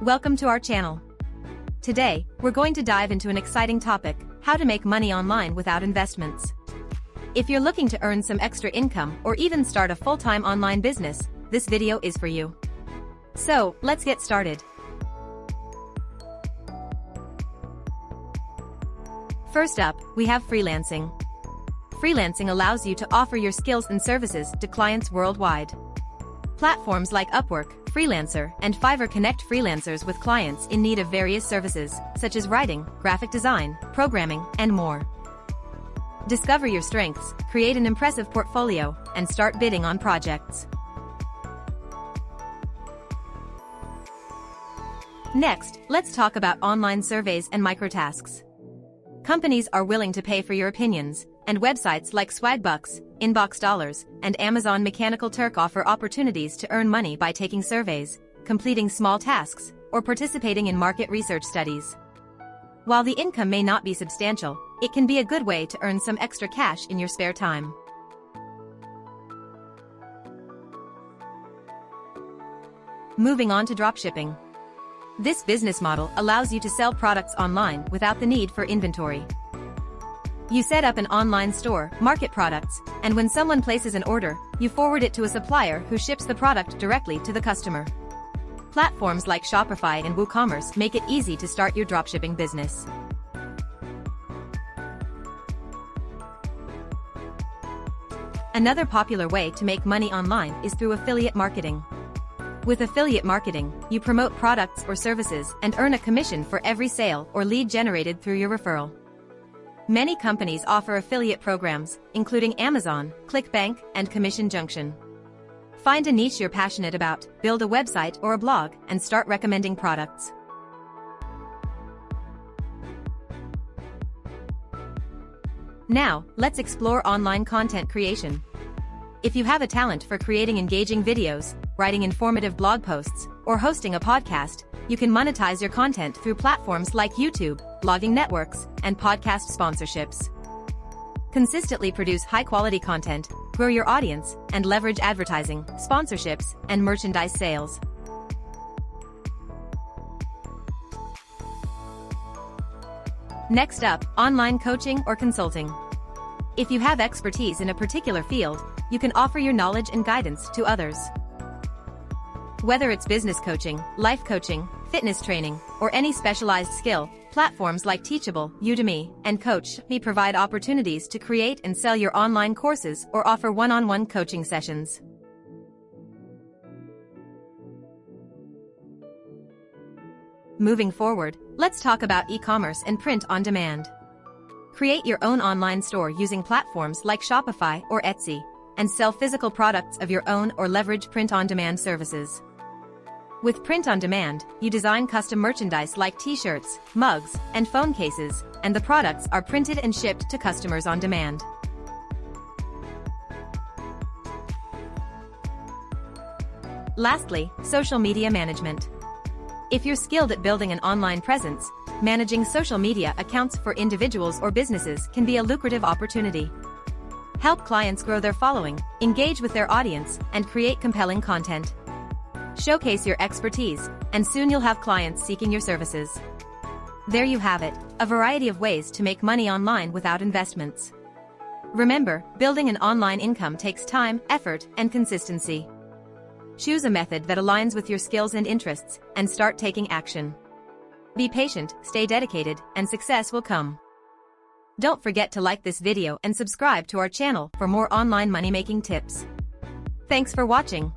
Welcome to our channel. Today, we're going to dive into an exciting topic, how to make money online without investments. If you're looking to earn some extra income or even start a full-time online business, this video is for you. So, let's get started. First up, we have freelancing. Freelancing allows you to offer your skills and services to clients worldwide. Platforms like Upwork, Freelancer, and Fiverr connect freelancers with clients in need of various services, such as writing, graphic design, programming, and more. Discover your strengths, create an impressive portfolio, and start bidding on projects. Next, let's talk about online surveys and microtasks. Companies are willing to pay for your opinions, and websites like Swagbucks, Inbox Dollars, and Amazon Mechanical Turk offer opportunities to earn money by taking surveys, completing small tasks, or participating in market research studies. While the income may not be substantial, it can be a good way to earn some extra cash in your spare time. Moving on to dropshipping. This business model allows you to sell products online without the need for inventory. You set up an online store, market products, and when someone places an order, you forward it to a supplier who ships the product directly to the customer. Platforms like Shopify and WooCommerce make it easy to start your dropshipping business. Another popular way to make money online is through affiliate marketing. With affiliate marketing, you promote products or services and earn a commission for every sale or lead generated through your referral. Many companies offer affiliate programs, including Amazon, ClickBank, and Commission Junction. Find a niche you're passionate about, build a website or a blog, and start recommending products. Now, let's explore online content creation. If you have a talent for creating engaging videos, writing informative blog posts, or hosting a podcast, you can monetize your content through platforms like YouTube, blogging networks, and podcast sponsorships. Consistently produce high-quality content, grow your audience, and leverage advertising, sponsorships, and merchandise sales. Next up, online coaching or consulting. If you have expertise in a particular field, you can offer your knowledge and guidance to others. Whether it's business coaching, life coaching, fitness training, or any specialized skill, platforms like Teachable, Udemy, and Coach.me provide opportunities to create and sell your online courses or offer one-on-one coaching sessions. Moving forward, let's talk about e-commerce and print on demand. Create your own online store using platforms like Shopify or Etsy, and sell physical products of your own or leverage print-on-demand services. With print on demand, you design custom merchandise like t-shirts, mugs, and phone cases, and the products are printed and shipped to customers on demand. Lastly, social media management. If you're skilled at building an online presence, managing social media accounts for individuals or businesses can be a lucrative opportunity. Help clients grow their following, engage with their audience, and create compelling content. Showcase your expertise, and soon you'll have clients seeking your services. There you have it, a variety of ways to make money online without investments. Remember, building an online income takes time, effort, and consistency. Choose a method that aligns with your skills and interests, and start taking action. Be patient, stay dedicated, and success will come. Don't forget to like this video and subscribe to our channel for more online money-making tips. Thanks for watching.